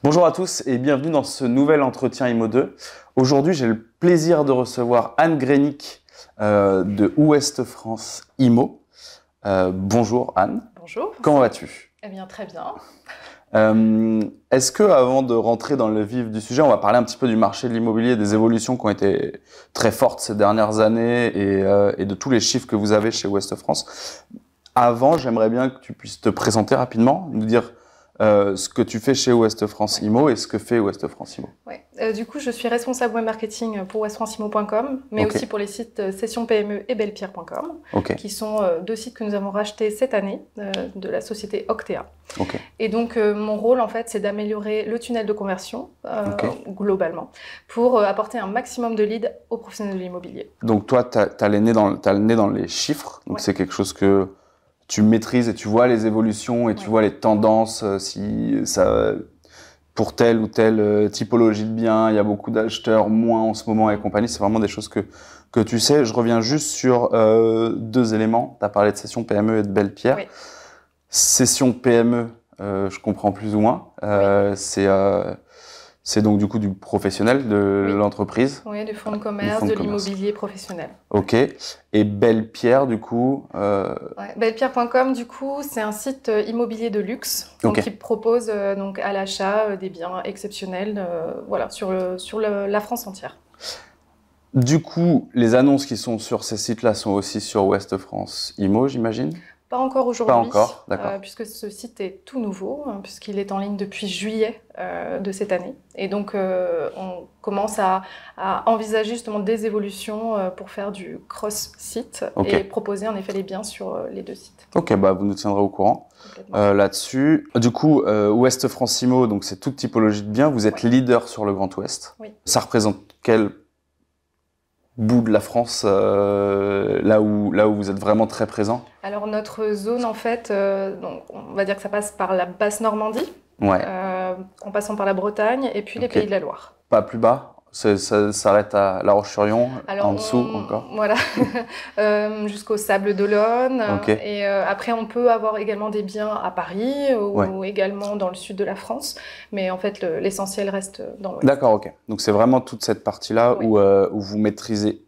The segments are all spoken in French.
Bonjour à tous et bienvenue dans ce nouvel entretien Imo2. Aujourd'hui, j'ai le plaisir de recevoir Anne Grenic de Ouest France Imo. Bonjour Anne. Bonjour. Comment vas-tu? Eh bien, très bien. Est-ce que, avant de rentrer dans le vif du sujet, on va parler un petit peu du marché de l'immobilier, des évolutions qui ont été très fortes ces dernières années et de tous les chiffres que vous avez chez Ouest France. Avant, j'aimerais bien que tu puisses te présenter rapidement, nous dire ce que tu fais chez Ouest France Imo et ce que fait Ouest France Imo. Ouais. Du coup, je suis responsable web marketing pour westfranceimo.com, mais aussi pour les sites Session PME et Bellepierre.com, qui sont deux sites que nous avons rachetés cette année de la société Octea. Et donc, mon rôle, en fait, c'est d'améliorer le tunnel de conversion globalement pour apporter un maximum de leads aux professionnels de l'immobilier. Donc, toi, tu as le nez dans les chiffres, donc c'est quelque chose que tu maîtrises et tu vois les évolutions et tu vois les tendances, si ça, pour telle ou telle typologie de biens, il y a beaucoup d'acheteurs, moins en ce moment et compagnie. C'est vraiment des choses que tu sais. Je reviens juste sur deux éléments. Tu as parlé de session PME et de Bellepierre. Oui. Session PME, je comprends plus ou moins. C'est donc du coup du professionnel de l'entreprise. Oui, du fonds de commerce, de l'immobilier professionnel. Ok. Et Bellepierre, du coup Bellepierre.com, du coup, c'est un site immobilier de luxe qui propose donc à l'achat des biens exceptionnels sur la France entière. Du coup, les annonces qui sont sur ces sites-là sont aussi sur Ouest France Imo, j'imagine? Pas encore aujourd'hui. Pas encore, d'accord. Puisque ce site est tout nouveau, puisqu'il est en ligne depuis juillet de cette année. Et donc, on commence à envisager justement des évolutions pour faire du cross-site et proposer en effet les biens sur les deux sites. Ok, bah vous nous tiendrez au courant là-dessus. Du coup, Ouest France Imo, donc c'est toute typologie de biens. Vous êtes leader sur le Grand Ouest. Oui. Ça représente quel bout de la France, là où vous êtes vraiment très présent? Alors notre zone, en fait, donc, on va dire que ça passe par la basse Normandie, en passant par la Bretagne et puis les Pays de la Loire. Pas plus bas? Ça s'arrête à La Roche-sur-Yon, en dessous encore? Voilà, jusqu'au Sable d'Olonne. Et après, on peut avoir également des biens à Paris ou également dans le sud de la France. Mais en fait, l'essentiel reste dans l'ouest. D'accord, ok. Donc c'est vraiment toute cette partie-là où vous maîtrisez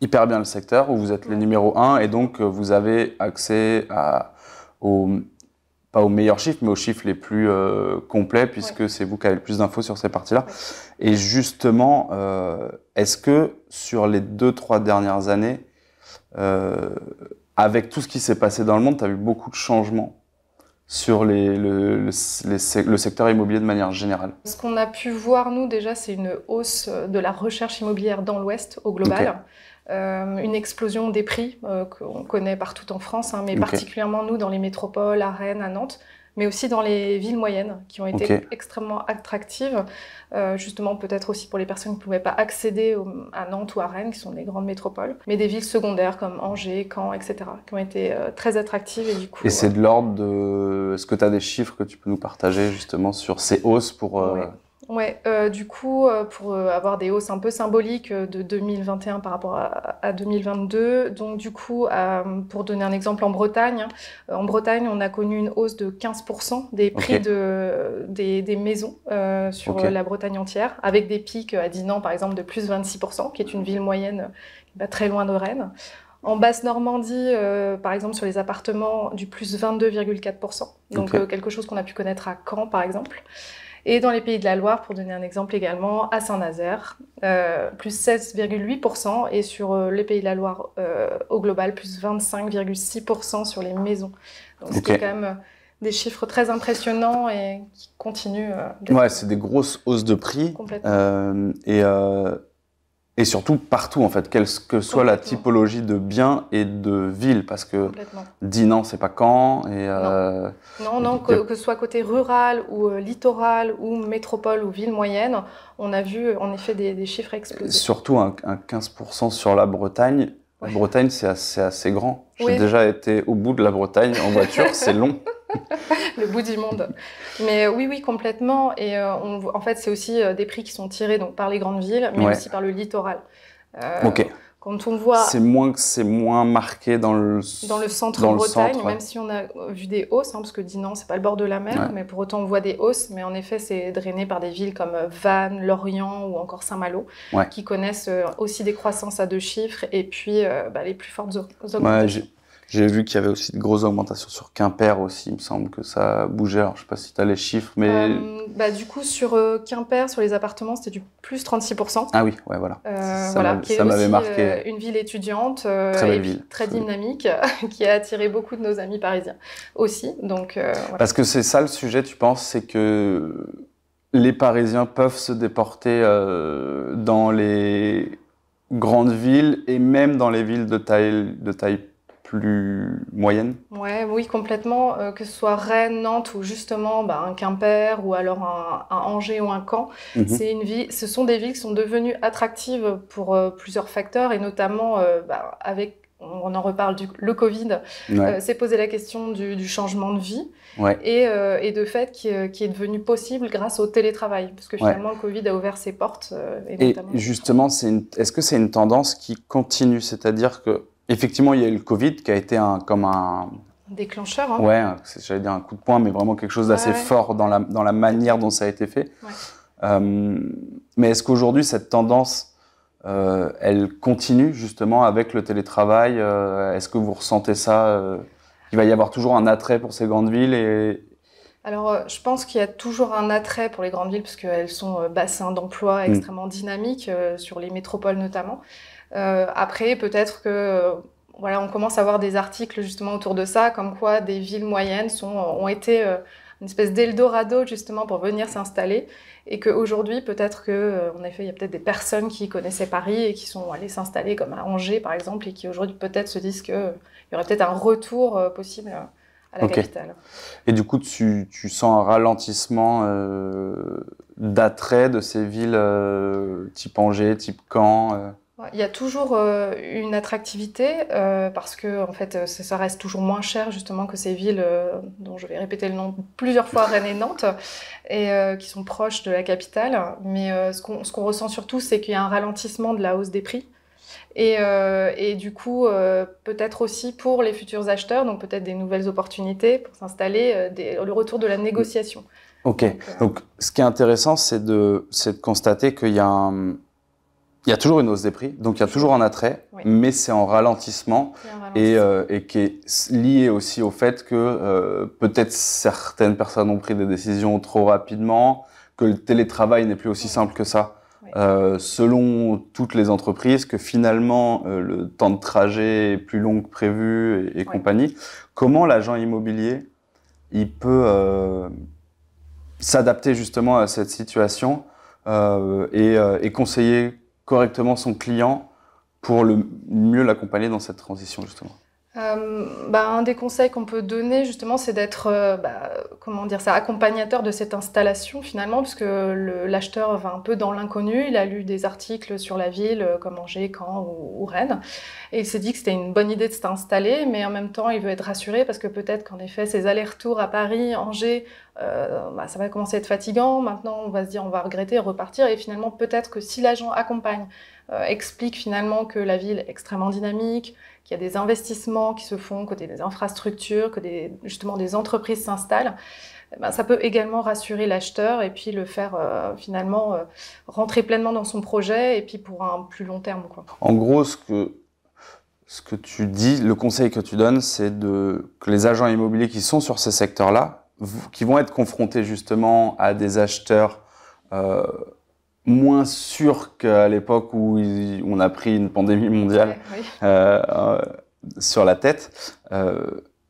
hyper bien le secteur, où vous êtes le numéro 1 et donc vous avez accès pas aux meilleurs chiffres, mais aux chiffres les plus complets, puisque c'est vous qui avez le plus d'infos sur ces parties-là. Et justement, est-ce que sur les 2-3 dernières années, avec tout ce qui s'est passé dans le monde, tu as vu beaucoup de changements sur le secteur immobilier de manière générale? Ce qu'on a pu voir, nous, déjà, c'est une hausse de la recherche immobilière dans l'Ouest, au global. Une explosion des prix qu'on connaît partout en France, mais particulièrement nous dans les métropoles, à Rennes, à Nantes, mais aussi dans les villes moyennes qui ont été extrêmement attractives, justement peut-être aussi pour les personnes qui ne pouvaient pas accéder à Nantes ou à Rennes, qui sont des grandes métropoles, mais des villes secondaires comme Angers, Caen, etc., qui ont été très attractives. Et du coup, c'est de l'ordre de... Est-ce que tu as des chiffres que tu peux nous partager justement sur ces hausses pour... du coup, pour avoir des hausses un peu symboliques de 2021 par rapport à 2022, donc du coup, pour donner un exemple, en Bretagne, on a connu une hausse de 15% des prix des maisons sur la Bretagne entière, avec des pics à Dinan, par exemple, de plus 26%, qui est une ville moyenne très loin de Rennes. En Basse-Normandie, par exemple, sur les appartements, du plus 22,4%, donc quelque chose qu'on a pu connaître à Caen, par exemple. Et dans les Pays de la Loire, pour donner un exemple également, à Saint-Nazaire, plus 16,8%, et sur les Pays de la Loire, au global, plus 25,6% sur les maisons. Donc c'était quand même des chiffres très impressionnants et qui continuent. C'est des grosses hausses de prix. Complètement. Et surtout partout, en fait, quelle que soit la typologie de biens et de villes, parce que Dinan, c'est pas Caen. Non, que ce soit côté rural ou littoral ou métropole ou ville moyenne, on a vu en effet des chiffres exploser. Surtout un 15% sur la Bretagne. La Bretagne, c'est assez grand. J'ai déjà été au bout de la Bretagne en voiture, c'est long. Le bout du monde. Mais oui, complètement. Et en fait, c'est aussi des prix qui sont tirés donc, par les grandes villes, mais aussi par le littoral. Quand on voit... C'est moins marqué dans le centre dans Bretagne, centre, même si on a vu des hausses, parce que Dinan, c'est pas le bord de la mer, mais pour autant on voit des hausses. Mais en effet, c'est drainé par des villes comme Vannes, Lorient ou encore Saint-Malo, qui connaissent aussi des croissances à 2 chiffres et puis les plus fortes augmentations. J'ai vu qu'il y avait aussi de grosses augmentations sur Quimper aussi, il me semble que ça bougeait. Alors, je ne sais pas si tu as les chiffres, mais... du coup, sur Quimper, sur les appartements, c'était du plus 36%. Ah oui, ouais, voilà. Ça m'avait marqué. Une ville étudiante, très dynamique, qui a attiré beaucoup de nos amis parisiens aussi. Donc, Parce que c'est ça le sujet, tu penses, c'est que les Parisiens peuvent se déporter dans les grandes villes et même dans les villes de taille plus moyenne. Oui, complètement. Que ce soit Rennes, Nantes ou justement un Quimper ou alors un Angers ou un Caen, ce sont des villes qui sont devenues attractives pour plusieurs facteurs et notamment avec, on en reparle, le Covid, s'est posé la question du changement de vie et de fait qui est devenu possible grâce au télétravail, parce que finalement le Covid a ouvert ses portes. Et justement, est-ce que c'est une tendance qui continue, c'est-à-dire que effectivement, il y a eu le Covid qui a été comme un déclencheur. J'allais dire un coup de poing, mais vraiment quelque chose d'assez fort dans la manière dont ça a été fait. Mais est-ce qu'aujourd'hui, cette tendance, elle continue justement avec le télétravail? Est-ce que vous ressentez ça? Il va y avoir toujours un attrait pour ces grandes villes Alors, je pense qu'il y a toujours un attrait pour les grandes villes parce qu'elles sont bassins d'emploi extrêmement dynamiques, sur les métropoles notamment. Après, peut-être que on commence à voir des articles justement autour de ça, comme quoi des villes moyennes ont été une espèce d'Eldorado justement pour venir s'installer, et qu'aujourd'hui, peut-être en effet, il y a peut-être des personnes qui connaissaient Paris et qui sont allées s'installer comme à Angers par exemple, et qui aujourd'hui peut-être se disent qu'il y aurait peut-être un retour possible à la capitale. Et du coup, tu sens un ralentissement d'attrait de ces villes type Angers, type Caen Il y a toujours une attractivité parce que en fait, ça reste toujours moins cher justement que ces villes dont je vais répéter le nom plusieurs fois, Rennes et Nantes, et qui sont proches de la capitale. Mais ce qu'on ressent surtout, c'est qu'il y a un ralentissement de la hausse des prix. Et du coup, peut-être aussi pour les futurs acheteurs, donc peut-être des nouvelles opportunités pour s'installer, le retour de la négociation. Donc, ce qui est intéressant, c'est de constater qu'il y a il y a toujours une hausse des prix, donc il y a toujours un attrait, mais c'est en ralentissement, et qui est lié aussi au fait que peut-être certaines personnes ont pris des décisions trop rapidement, que le télétravail n'est plus aussi simple que ça. Selon toutes les entreprises, que finalement le temps de trajet est plus long que prévu et compagnie. Comment l'agent immobilier il peut s'adapter justement à cette situation et conseiller correctement son client pour mieux l'accompagner dans cette transition justement? Un des conseils qu'on peut donner justement, c'est d'être accompagnateur de cette installation finalement, parce que l'acheteur va un peu dans l'inconnu. Il a lu des articles sur la ville comme Angers, Caen ou Rennes, et il s'est dit que c'était une bonne idée de s'installer, mais en même temps il veut être rassuré parce que peut-être qu'en effet ces allers-retours à Paris, Angers, ça va commencer à être fatigant. Maintenant on va se dire on va regretter, repartir, et finalement peut-être que si l'agent accompagne, explique finalement que la ville est extrêmement dynamique, qu'il y a des investissements qui se font côté des infrastructures, que justement des entreprises s'installent, ça peut également rassurer l'acheteur et puis le faire finalement rentrer pleinement dans son projet, et puis pour un plus long terme, quoi. En gros, ce que tu dis, le conseil que tu donnes, c'est que les agents immobiliers qui sont sur ces secteurs-là, qui vont être confrontés justement à des acheteurs moins sûr qu'à l'époque où on a pris une pandémie mondiale sur la tête,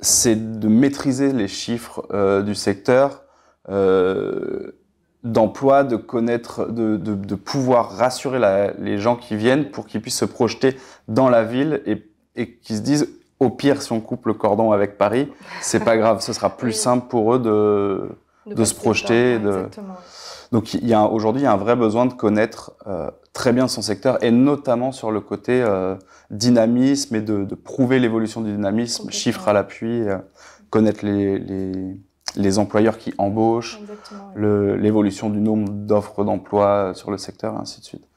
c'est de maîtriser les chiffres du secteur, d'emploi, de connaître, de pouvoir rassurer les gens qui viennent pour qu'ils puissent se projeter dans la ville et qu'ils se disent, au pire, si on coupe le cordon avec Paris, c'est pas grave, ce sera plus simple pour eux de se projeter. Exactement. Donc aujourd'hui, il y a un vrai besoin de connaître très bien son secteur, et notamment sur le côté dynamisme, et de prouver l'évolution du dynamisme, chiffres à l'appui, connaître les employeurs qui embauchent, l'évolution du nombre d'offres d'emploi sur le secteur, et ainsi de suite.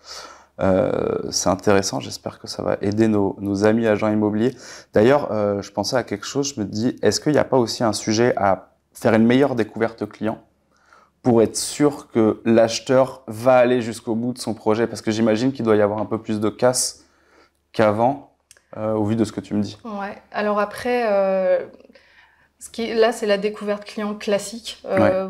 C'est intéressant, j'espère que ça va aider nos amis agents immobiliers. D'ailleurs, je pensais à quelque chose, je me dis, est-ce qu'il n'y a pas aussi un sujet à faire une meilleure découverte client pour être sûr que l'acheteur va aller jusqu'au bout de son projet? Parce que j'imagine qu'il doit y avoir un peu plus de casse qu'avant, au vu de ce que tu me dis. Ouais. Alors après, là, c'est la découverte client classique,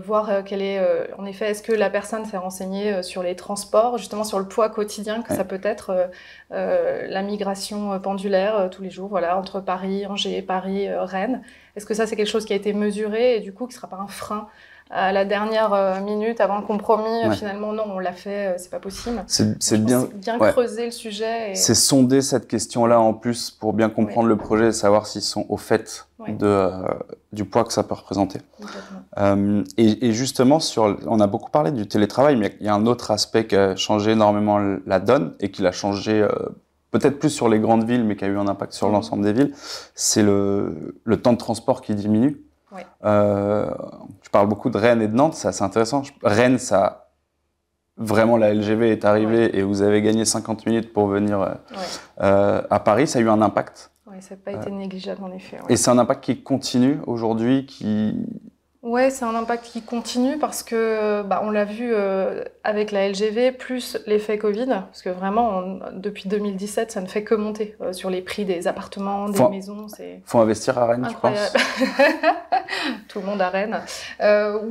voir quelle est, en effet, est-ce que la personne s'est renseignée sur les transports, justement sur le poids quotidien que ça peut être, la migration pendulaire tous les jours, voilà, entre Paris, Angers, Paris, Rennes. Est-ce que ça, c'est quelque chose qui a été mesuré et du coup, qui ne sera pas un frein à la dernière minute, avant le compromis, finalement, non, on l'a fait, c'est pas possible. C'est bien creuser le sujet. Et... C'est sonder cette question-là en plus pour bien comprendre le projet et savoir s'ils sont au fait du poids que ça peut représenter. Et justement, on a beaucoup parlé du télétravail, mais il y a un autre aspect qui a changé énormément la donne et qui l'a changé peut-être plus sur les grandes villes, mais qui a eu un impact sur l'ensemble des villes, c'est le temps de transport qui diminue. Tu parles beaucoup de Rennes et de Nantes, c'est assez intéressant. Rennes, vraiment la LGV est arrivée et vous avez gagné 50 minutes pour venir à Paris. Ça a eu un impact. Oui, ça n'a pas été négligeable en effet. Et c'est un impact qui continue aujourd'hui, Ouais, c'est un impact qui continue parce que on l'a vu avec la LGV plus l'effet Covid, parce que vraiment depuis 2017 ça ne fait que monter sur les prix des appartements, des maisons. Faut investir à Rennes, incroyable. Tu penses? Tout le monde à Rennes.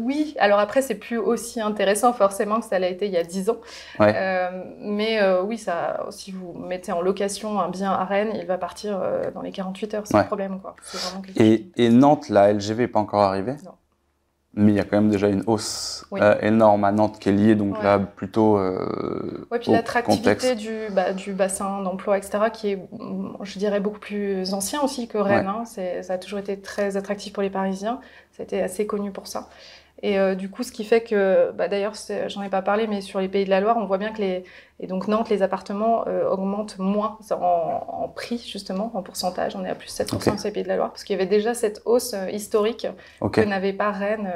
Oui, alors après c'est plus aussi intéressant forcément que ça l'a été il y a 10 ans. Mais oui, si vous mettez en location un bien à Rennes, il va partir dans les 48 heures sans problème, quoi. C'est vraiment quelque chose. Et Nantes, la LGV n'est pas encore arrivée? Non. Mais il y a quand même déjà une hausse énorme à Nantes qui est liée, donc là, plutôt puis l'attractivité du bassin d'emploi, etc., qui est, je dirais, beaucoup plus ancien aussi que Rennes. Ça a toujours été très attractif pour les Parisiens. Ça a été assez connu pour ça. Et du coup, ce qui fait que, d'ailleurs, j'en ai pas parlé, mais sur les Pays de la Loire, on voit bien que et donc Nantes, les appartements augmentent moins en prix, justement, en pourcentage. On est à plus 7% sur les Pays de la Loire, parce qu'il y avait déjà cette hausse historique que n'avait pas Rennes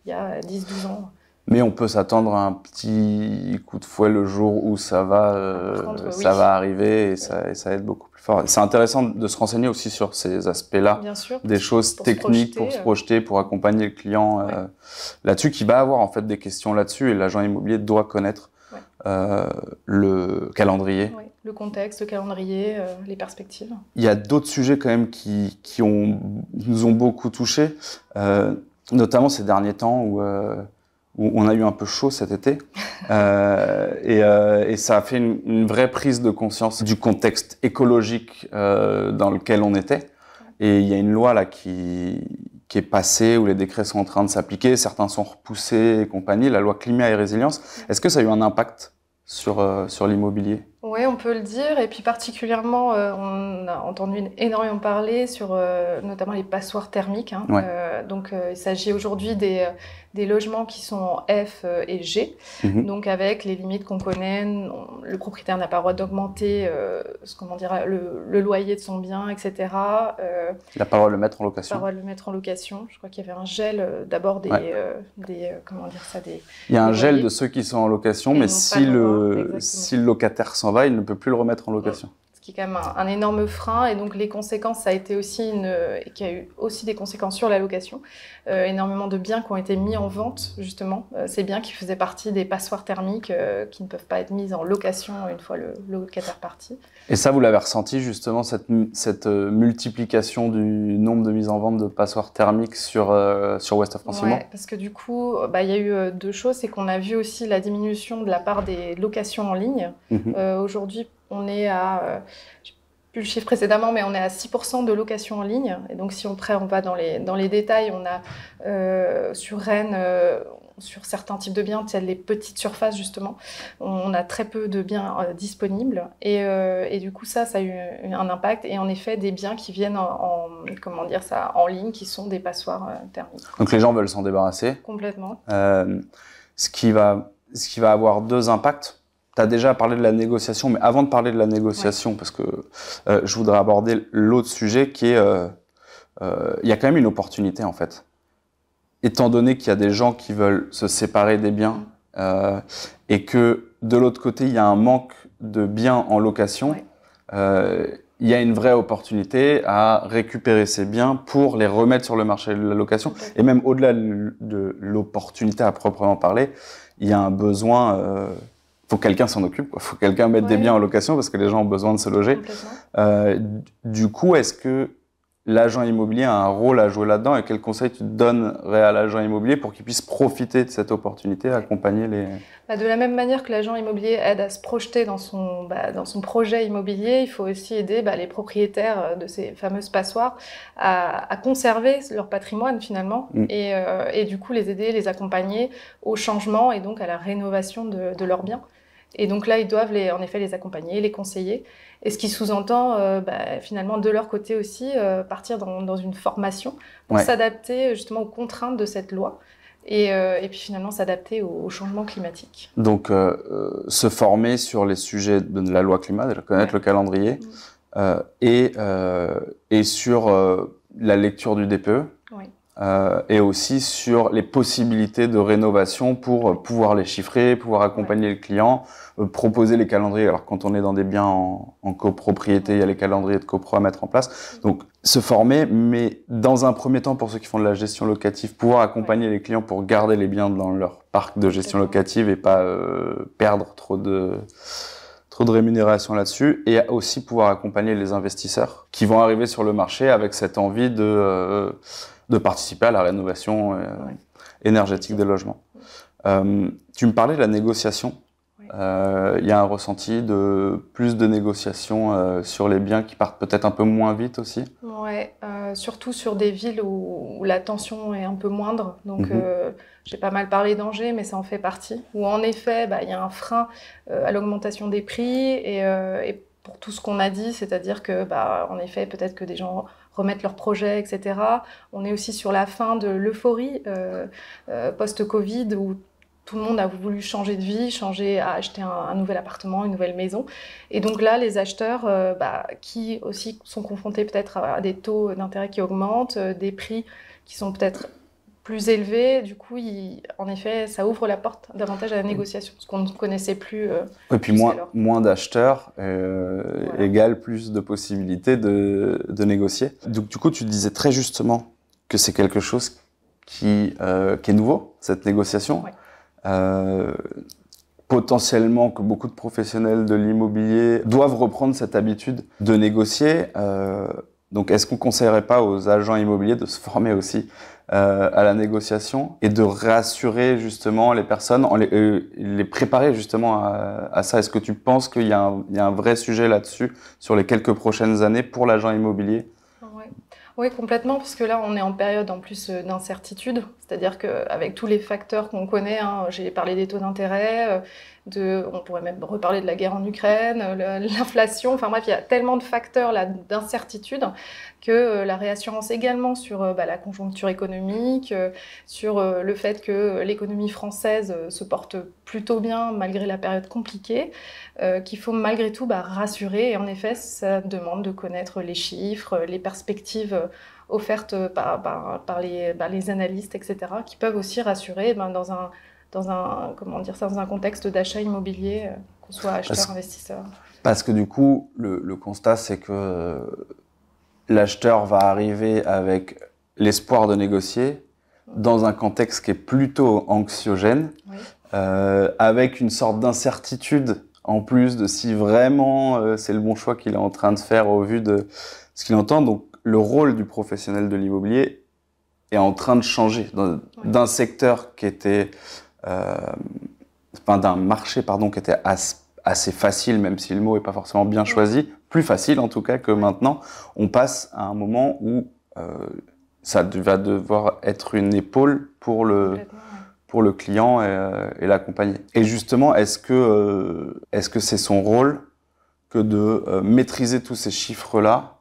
il y a 10-12 ans. Mais on peut s'attendre à un petit coup de fouet le jour où ça va arriver et ça va être beaucoup plus fort. C'est intéressant de se renseigner aussi sur ces aspects-là, des choses techniques pour se projeter, pour accompagner le client là-dessus, qui va avoir en fait des questions là-dessus et l'agent immobilier doit connaître le calendrier. Le contexte, le calendrier, les perspectives. Il y a d'autres sujets quand même qui nous ont beaucoup touchés, notamment ces derniers temps où on a eu un peu chaud cet été et ça a fait une vraie prise de conscience du contexte écologique dans lequel on était. Et il y a une loi là qui est passée où les décrets sont en train de s'appliquer, certains sont repoussés et compagnie, la loi climat et résilience. Est-ce que ça a eu un impact sur l'immobilier? Oui, on peut le dire. Et puis particulièrement, on a entendu énormément parler sur notamment les passoires thermiques. Donc il s'agit aujourd'hui des logements qui sont en F et G, donc avec les limites qu'on connaît. Le propriétaire n'a pas le droit d'augmenter le loyer de son bien, etc. Il n'a pas le droit de le mettre en location. Il n'a pas le droit de le mettre en location. Je crois qu'il y avait un gel d'abord des il y a un gel de ceux qui sont en location, mais si le locataire s'en va, il ne peut plus le remettre en location. Ce qui est quand même un énorme frein. Et donc les conséquences, ça a été aussi qui a eu aussi des conséquences sur la location. Énormément de biens qui ont été mis en vente, justement. Ces biens qui faisaient partie des passoires thermiques qui ne peuvent pas être mis en location une fois le locataire parti. Et ça, vous l'avez ressenti justement, cette multiplication du nombre de mises en vente de passoires thermiques sur West of Francilmont? Parce que du coup, il y a eu deux choses. C'est qu'on a vu aussi la diminution de la part des locations en ligne. Aujourd'hui, on est à, je n'ai plus le chiffre précédemment, mais on est à 6% de location en ligne. Et donc, si on va dans les détails, on a sur Rennes, sur certains types de biens, tels les petites surfaces justement, on a très peu de biens disponibles. Et du coup, ça a eu un impact. Et en effet, des biens qui viennent en ligne, qui sont des passoires thermiques. Donc, les gens veulent s'en débarrasser. Complètement. Ce qui va avoir deux impacts. Tu as déjà parlé de la négociation, mais avant de parler de la négociation, parce que je voudrais aborder l'autre sujet qui est, il y a quand même une opportunité en fait. Étant donné qu'il y a des gens qui veulent se séparer des biens et que de l'autre côté, il y a un manque de biens en location, il y a une vraie opportunité à récupérer ces biens pour les remettre sur le marché de la location. Et même au-delà de l'opportunité à proprement parler, il y a un besoin... faut que quelqu'un s'en occupe, quoi. Faut que quelqu'un mette des biens en location parce que les gens ont besoin de se loger. Du coup, est-ce que l'agent immobilier a un rôle à jouer là-dedans et quel conseil tu donnerais à l'agent immobilier pour qu'il puisse profiter de cette opportunité, accompagner les... De la même manière que l'agent immobilier aide à se projeter dans son projet immobilier, il faut aussi aider les propriétaires de ces fameuses passoires à conserver leur patrimoine finalement et du coup les aider, les accompagner au changement et donc à la rénovation de leurs biens. Et donc là, ils doivent en effet les accompagner, les conseiller. Et ce qui sous-entend finalement de leur côté aussi partir dans une formation pour s'adapter justement aux contraintes de cette loi et puis finalement s'adapter au changement climatique. Donc se former sur les sujets de la loi climat, déjà connaître le calendrier et sur la lecture du DPE. Et aussi sur les possibilités de rénovation pour pouvoir les chiffrer, pouvoir accompagner le client, proposer les calendriers. Alors quand on est dans des biens en copropriété, il y a les calendriers de copro à mettre en place. Donc se former, mais dans un premier temps pour ceux qui font de la gestion locative, pouvoir accompagner les clients pour garder les biens dans leur parc de gestion locative et pas perdre trop de rémunération là-dessus, et aussi pouvoir accompagner les investisseurs qui vont arriver sur le marché avec cette envie de participer à la rénovation énergétique des logements. Tu me parlais de la négociation. Il y a un ressenti de plus de négociations sur les biens qui partent peut-être un peu moins vite aussi. Oui, surtout sur des villes où la tension est un peu moindre. Donc, j'ai pas mal parlé d'Angers, mais ça en fait partie. Où en effet, il y a un frein à l'augmentation des prix et pour tout ce qu'on a dit, c'est-à-dire que, en effet, peut-être que des gens remettent leurs projets, etc. On est aussi sur la fin de l'euphorie post-Covid où tout le monde a voulu changer de vie, acheter un nouvel appartement, une nouvelle maison. Et donc là, les acheteurs qui aussi sont confrontés peut-être à des taux d'intérêt qui augmentent, des prix qui sont peut-être plus élevés, du coup, en effet, ça ouvre la porte davantage à la négociation, ce qu'on ne connaissait plus. Et puis moins d'acheteurs égale plus de possibilités de négocier. Donc, du coup, tu disais très justement que c'est quelque chose qui est nouveau, cette négociation. Potentiellement que beaucoup de professionnels de l'immobilier doivent reprendre cette habitude de négocier. Donc, est-ce qu'on ne conseillerait pas aux agents immobiliers de se former aussi à la négociation et de rassurer justement les personnes, les préparer justement à ça? Est-ce que tu penses qu'il y a un vrai sujet là-dessus sur les quelques prochaines années pour l'agent immobilier? Oui, complètement, parce que là, on est en période en plus d'incertitude, c'est-à-dire qu'avec tous les facteurs qu'on connaît, j'ai parlé des taux d'intérêt, on pourrait même reparler de la guerre en Ukraine, l'inflation, enfin bref, il y a tellement de facteurs là d'incertitude que la réassurance également sur la conjoncture économique, sur le fait que l'économie française se porte plutôt bien malgré la période compliquée, qu'il faut malgré tout rassurer. Et en effet, ça demande de connaître les chiffres, les perspectives offertes par les analystes, etc., qui peuvent aussi rassurer dans un contexte d'achat immobilier, qu'on soit acheteur, investisseur. Parce que du coup, le constat, c'est que l'acheteur va arriver avec l'espoir de négocier dans un contexte qui est plutôt anxiogène, avec une sorte d'incertitude en plus de si vraiment c'est le bon choix qu'il est en train de faire au vu de ce qu'il entend. Donc le rôle du professionnel de l'immobilier est en train de changer d'un secteur qui était... d'un marché qui était assez facile, même si le mot n'est pas forcément bien choisi, plus facile en tout cas que maintenant, on passe à un moment où ça va devoir être une épaule pour le client et l'accompagner. Et justement, est-ce que c'est son rôle que de maîtriser tous ces chiffres-là,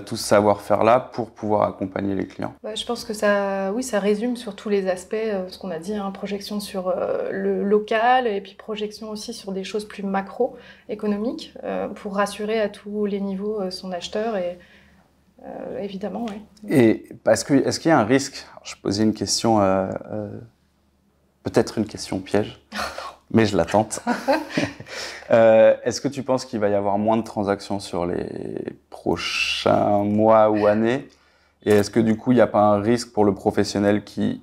tout ce savoir-faire-là pour pouvoir accompagner les clients? Je pense que ça résume sur tous les aspects, ce qu'on a dit, projection sur le local et puis projection aussi sur des choses plus macro-économiques pour rassurer à tous les niveaux son acheteur et évidemment, oui. Et est-ce qu'il y a un risque? Je posais une question, peut-être une question piège, mais je la tente. Est-ce que tu penses qu'il va y avoir moins de transactions sur les prochains mois ou années? Et est-ce que du coup, il n'y a pas un risque pour le professionnel qui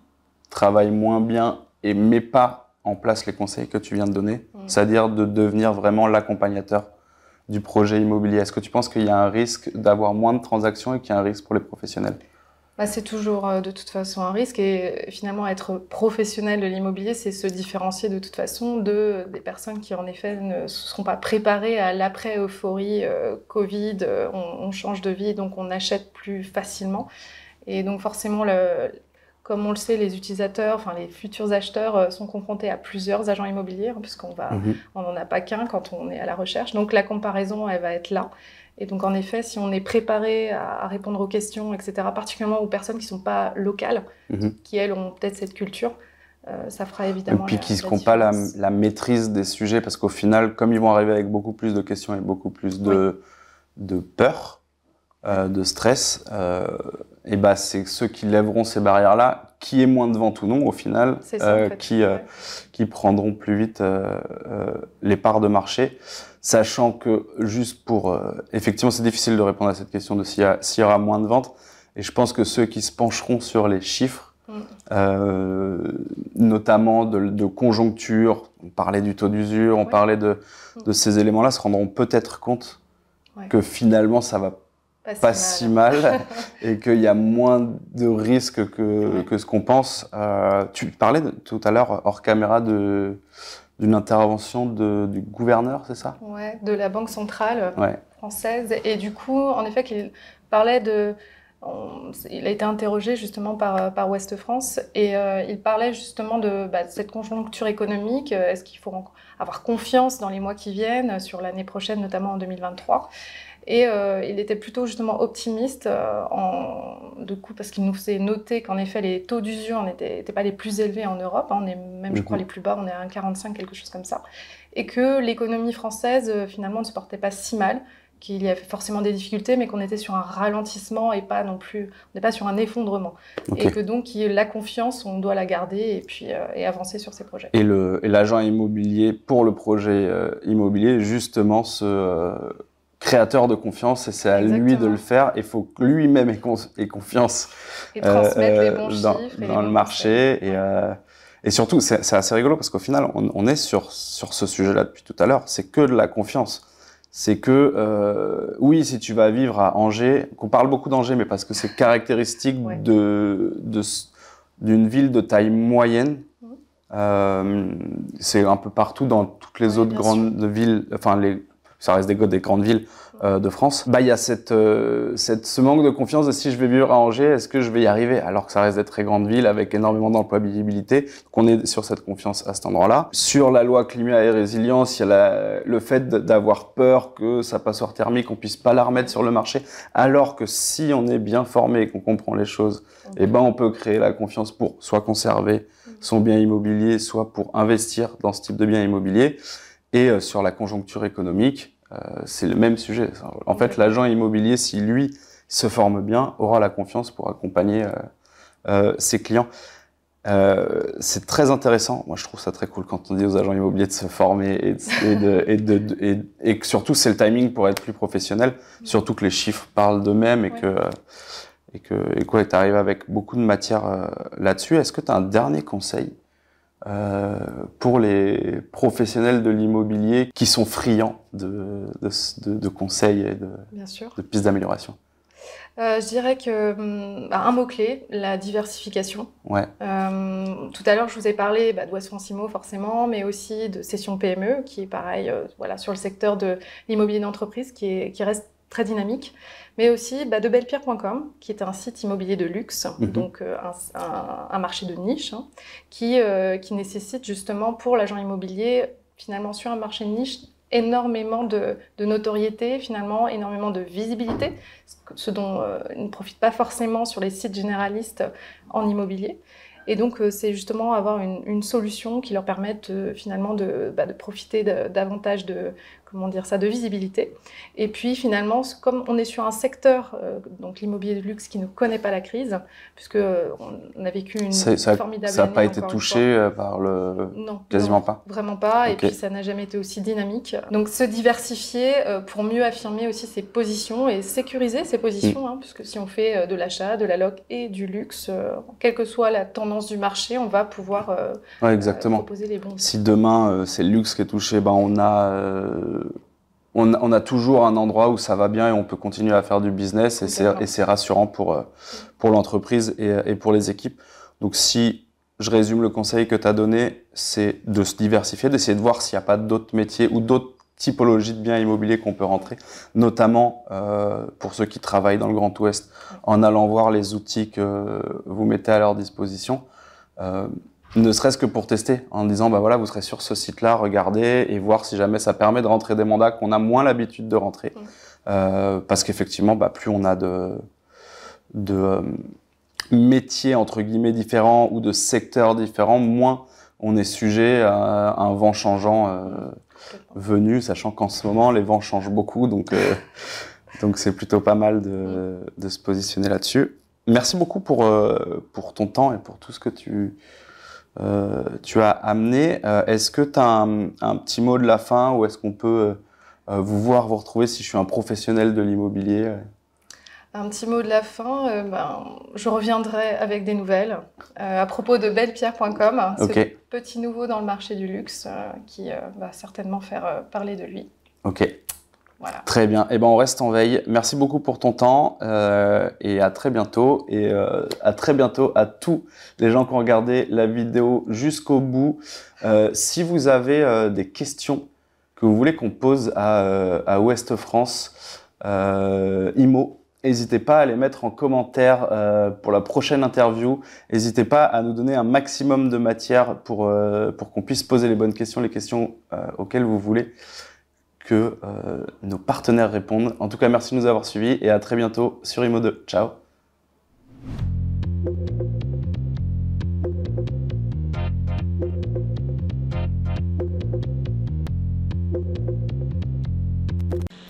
travaille moins bien et met pas en place les conseils que tu viens de donner, c'est-à-dire de devenir vraiment l'accompagnateur du projet immobilier? Est-ce que tu penses qu'il y a un risque d'avoir moins de transactions et qu'il y a un risque pour les professionnels? C'est toujours de toute façon un risque et finalement être professionnel de l'immobilier, c'est se différencier de toute façon des personnes qui en effet ne se seront pas préparées à l'après-euphorie Covid, on change de vie donc on achète plus facilement et donc forcément comme on le sait, les utilisateurs, enfin les futurs acheteurs sont confrontés à plusieurs agents immobiliers puisqu'on n'en a pas qu'un quand on est à la recherche, donc la comparaison elle va être là. Et donc, en effet, si on est préparé à répondre aux questions, etc., particulièrement aux personnes qui ne sont pas locales, qui, elles, ont peut-être cette culture, ça fera évidemment. Et puis qui n'ont pas la maîtrise des sujets, parce qu'au final, comme ils vont arriver avec beaucoup plus de questions et beaucoup plus de peur, de stress, et c'est ceux qui lèveront ces barrières-là, qui est moins de vente ou non, au final, qui prendront plus vite les parts de marché. Sachant que, juste pour... effectivement, c'est difficile de répondre à cette question de s'il y aura moins de ventes. Et je pense que ceux qui se pencheront sur les chiffres, notamment de conjoncture, on parlait du taux d'usure, on parlait de ces éléments-là, se rendront peut-être compte que finalement, ça va pas si mal et qu'il y a moins de risques que ce qu'on pense. Tu parlais tout à l'heure, hors caméra, d'une intervention du gouverneur, c'est ça? Ouais, de la Banque centrale française. Et du coup, en effet, qu'il parlait il a été interrogé justement par Ouest France et il parlait justement de cette conjoncture économique. Est-ce qu'il faut avoir confiance dans les mois qui viennent, sur l'année prochaine, notamment en 2023? Et il était plutôt justement optimiste, du coup, parce qu'il nous faisait noter qu'en effet les taux d'usure n'étaient pas les plus élevés en Europe, on est même je crois les plus bas, on est à 1,45, quelque chose comme ça, et que l'économie française finalement ne se portait pas si mal, qu'il y avait forcément des difficultés, mais qu'on était sur un ralentissement et pas non plus, on n'est pas sur un effondrement, et que donc la confiance on doit la garder et puis et avancer sur ces projets. Et l'agent immobilier pour le projet immobilier justement créateur de confiance, et c'est à lui de le faire. Il faut que lui-même ait confiance et transmettre les bons chiffres dans le marché. Et surtout, c'est assez rigolo parce qu'au final, on est sur ce sujet-là depuis tout à l'heure. C'est que de la confiance. C'est que, oui, si tu vas vivre à Angers, qu'on parle beaucoup d'Angers, mais parce que c'est caractéristique d'une ville de taille moyenne. C'est un peu partout dans toutes les autres grandes villes, enfin ça reste des grandes villes de France. Il y a ce manque de confiance de si je vais vivre à Angers, est-ce que je vais y arriver? Alors que ça reste des très grandes villes avec énormément d'employabilité. Donc on est sur cette confiance à cet endroit-là. Sur la loi climat et résilience, il y a le fait d'avoir peur que sa passoire thermique, on puisse pas la remettre sur le marché. Alors que si on est bien formé et qu'on comprend les choses, on peut créer la confiance pour soit conserver son bien immobilier, soit pour investir dans ce type de bien immobilier. Et sur la conjoncture économique, c'est le même sujet. En fait, l'agent immobilier, si lui se forme bien, aura la confiance pour accompagner ses clients. C'est très intéressant. Moi, je trouve ça très cool quand on dit aux agents immobiliers de se former et que surtout, c'est le timing pour être plus professionnel. Surtout que les chiffres parlent d'eux-mêmes et que tu arrives avec beaucoup de matière là-dessus. Est-ce que tu as un dernier conseil pour les professionnels de l'immobilier qui sont friands de conseils et de pistes d'amélioration? Je dirais que un mot-clé, la diversification. Tout à l'heure, je vous ai parlé d'Ouest France Immo forcément, mais aussi de Cession PME, qui est pareil sur le secteur de l'immobilier d'entreprise, qui reste très dynamique, mais aussi de Bellepierre.com, qui est un site immobilier de luxe, donc un marché de niche, qui nécessite justement pour l'agent immobilier, finalement sur un marché de niche, énormément de notoriété, finalement énormément de visibilité, ce dont il ne profite pas forcément sur les sites généralistes en immobilier. Et donc, c'est justement avoir une solution qui leur permette finalement de profiter davantage comment dire ça, de visibilité. Et puis finalement, comme on est sur un secteur, donc l'immobilier de luxe, qui ne connaît pas la crise, puisque on a vécu une formidable année. Ça n'a pas été touché par le... Non, quasiment non, pas. Vraiment pas. Okay. Et puis ça n'a jamais été aussi dynamique. Donc se diversifier pour mieux affirmer aussi ses positions et sécuriser ses positions, hein, puisque si on fait de l'achat, de la loc et du luxe, quelle que soit la tendance du marché, on va pouvoir proposer les bons. Si demain c'est le luxe qui est touché, ben on a toujours un endroit où ça va bien et on peut continuer à faire du business, et c'est rassurant pour l'entreprise et pour les équipes. Donc si je résume le conseil que tu as donné, c'est de se diversifier, d'essayer de voir s'il n'y a pas d'autres métiers ou d'autres typologies de biens immobiliers qu'on peut rentrer, notamment pour ceux qui travaillent dans le Grand Ouest, en allant voir les outils que vous mettez à leur disposition. Ne serait-ce que pour tester, en disant bah voilà, vous serez sur ce site-là, regardez et voir si jamais ça permet de rentrer des mandats qu'on a moins l'habitude de rentrer. Parce qu'effectivement, bah, plus on a de métiers entre guillemets différents ou de secteurs différents, moins on est sujet à un vent changeant venu, sachant qu'en ce moment les vents changent beaucoup, donc c'est plutôt pas mal de se positionner là-dessus. Merci beaucoup pour ton temps et pour tout ce que tu as amené. Est-ce que tu as un petit mot de la fin, ou est-ce qu'on peut vous retrouver si je suis un professionnel de l'immobilier? Un petit mot de la fin, je reviendrai avec des nouvelles à propos de bellepierre.com, ce petit nouveau dans le marché du luxe qui va certainement faire parler de lui. Ok. Voilà. Très bien. Eh ben, on reste en veille. Merci beaucoup pour ton temps et à très bientôt. Et à très bientôt à tous les gens qui ont regardé la vidéo jusqu'au bout. Si vous avez des questions que vous voulez qu'on pose à Ouest France Immo, n'hésitez pas à les mettre en commentaire pour la prochaine interview. N'hésitez pas à nous donner un maximum de matière pour qu'on puisse poser les bonnes questions, les questions auxquelles vous voulez que nos partenaires répondent. En tout cas, merci de nous avoir suivis et à très bientôt sur Immo 2. Ciao.